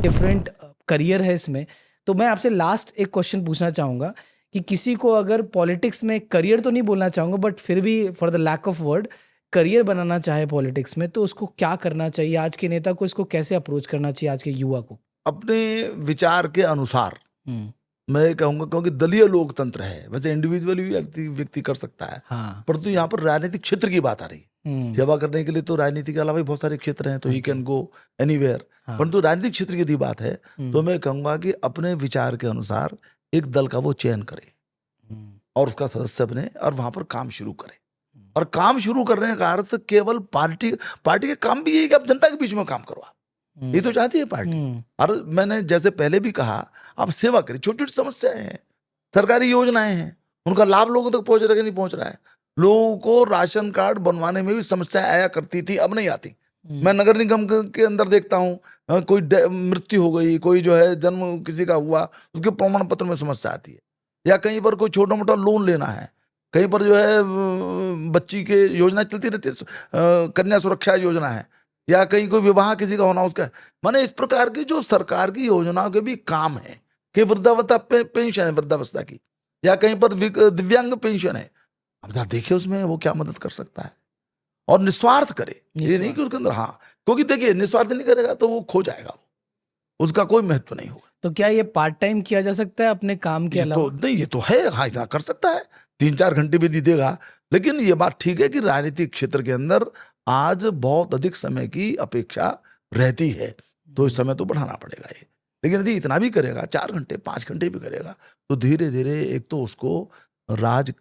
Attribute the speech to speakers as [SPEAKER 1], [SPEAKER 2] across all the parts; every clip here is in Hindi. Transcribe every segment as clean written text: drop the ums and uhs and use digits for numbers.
[SPEAKER 1] डिफरेंट करियर है इसमें। तो मैं आपसे लास्ट एक क्वेश्चन पूछना चाहूँगा कि किसी को अगर पॉलिटिक्स में करियर तो नहीं बोलना चाहूँगा, बट फिर भी for the lack of word career बनाना चाहे पॉलिटिक्स में, तो उसको क्या करना चाहिए? आज के नेता को इसको कैसे अप्रोच करना चाहिए, आज के युवा को?
[SPEAKER 2] अपने विचार के अनुसार
[SPEAKER 1] हम्म।
[SPEAKER 2] मैं कहूंगा, क्योंकि दलीय लोकतंत्र है, वैसे इंडिविजुअली भी व्यक्ति कर सकता है,
[SPEAKER 1] हाँ।
[SPEAKER 2] परंतु यहाँ पर राजनीतिक क्षेत्र की बात आ रही है। सेवा करने के लिए तो राजनीति के अलावा भी बहुत सारे क्षेत्र हैं, तो ही कैन गो एनीवेयर। परंतु राजनीतिक क्षेत्र की यदि बात है तो मैं कहूंगा कि अपने विचार के अनुसार एक दल का वो चयन करे और उसका सदस्य बने और वहां पर काम शुरू करे। और काम शुरू करने का अर्थ केवल पार्टी के काम भी यही कि आप जनता के बीच में काम करवा, ये तो चाहती है पार्टी। और मैंने जैसे पहले भी कहा, आप सेवा करिए। छोटी छोटी समस्याएं हैं, सरकारी योजनाएं हैं, उनका लाभ लोगों तक पहुंच रहा है कि नहीं पहुंच रहा है। लोगों को राशन कार्ड बनवाने में भी समस्याएं आया करती थी, अब नहीं आती। मैं नगर निगम के अंदर देखता हूँ, कोई मृत्यु हो गई, कोई जो है जन्म किसी का हुआ, उसके प्रमाण पत्र में समस्या आती है। या कहीं पर कोई छोटा मोटा लोन लेना है, कहीं पर जो है बच्ची के योजना चलती रहती है, कन्या सुरक्षा योजना है, या कहीं कोई विवाह किसी का होना, उसका माने इस प्रकार की जो सरकार की योजनाओं के भी काम है कि वृद्धावस्था पेंशन है वृद्धावस्था की, या कहीं पर दिव्यांग पेंशन है। अब जरा देखिए उसमें वो क्या मदद कर सकता है, और निस्वार्थ करे। ये नहीं कि उसके अंदर, हाँ, क्योंकि देखिए निस्वार्थ नहीं करेगा तो वो खो जाएगा, उसका कोई महत्व नहीं होगा।
[SPEAKER 1] तो क्या ये पार्ट टाइम किया जा सकता है अपने काम के अलावा?
[SPEAKER 2] तो नहीं, ये तो है, हाँ, इतना कर सकता है, 3-4 घंटे भी दे देगा। लेकिन ये बात ठीक है कि राजनीतिक क्षेत्र के अंदर आज बहुत अधिक समय की अपेक्षा रहती है, तो इस समय तो बढ़ाना पड़ेगा ये। लेकिन यदि इतना भी करेगा, 4 घंटे 5 घंटे भी करेगा, तो धीरे धीरे एक तो उसको राज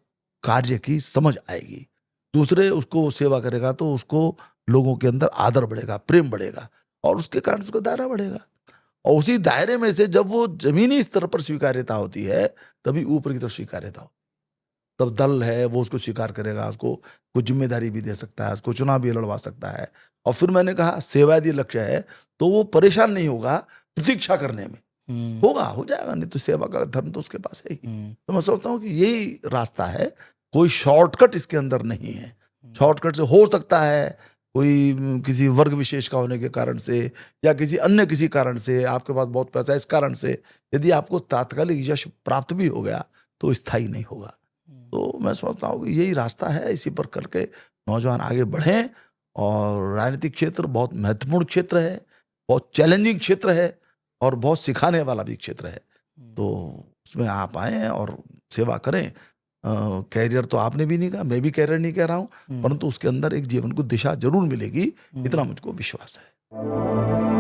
[SPEAKER 2] कार्य की समझ आएगी, दूसरे उसको सेवा करेगा तो उसको लोगों के अंदर आदर बढ़ेगा, प्रेम बढ़ेगा, और उसके कारण उसका दायरा बढ़ेगा। और उसी दायरे में से जब वो जमीनी स्तर पर स्वीकार्यता होती है, तभी ऊपर की तरफ स्वीकार्यता हो, तब दल है वो उसको स्वीकार करेगा, उसको कुछ जिम्मेदारी भी दे सकता है, उसको चुनाव भी लड़वा सकता है। और फिर मैंने कहा सेवा यदि लक्ष्य है तो वो परेशान नहीं होगा प्रतीक्षा करने में, होगा, हो जाएगा, नहीं तो सेवा का धर्म तो उसके पास है ही। तो मैं सोचता हूँ कि यही रास्ता है, कोई शॉर्टकट इसके अंदर नहीं है। शॉर्टकट से हो सकता है कोई किसी वर्ग विशेष का होने के कारण से, या किसी अन्य किसी कारण से, आपके पास बहुत पैसा है इस कारण से, यदि आपको तात्कालिक यश प्राप्त भी हो गया तो स्थायी नहीं होगा। तो मैं समझता हूँ कि यही रास्ता है, इसी पर करके नौजवान आगे बढ़ें। और राजनीतिक क्षेत्र बहुत महत्वपूर्ण क्षेत्र है, बहुत चैलेंजिंग क्षेत्र है, और बहुत सिखाने वाला भी क्षेत्र है। तो उसमें आप आएँ और सेवा करें। कैरियर तो आपने भी नहीं कहा, मैं भी कैरियर नहीं कह रहा हूँ, परंतु उसके अंदर एक जीवन को दिशा जरूर मिलेगी, इतना मुझको विश्वास है।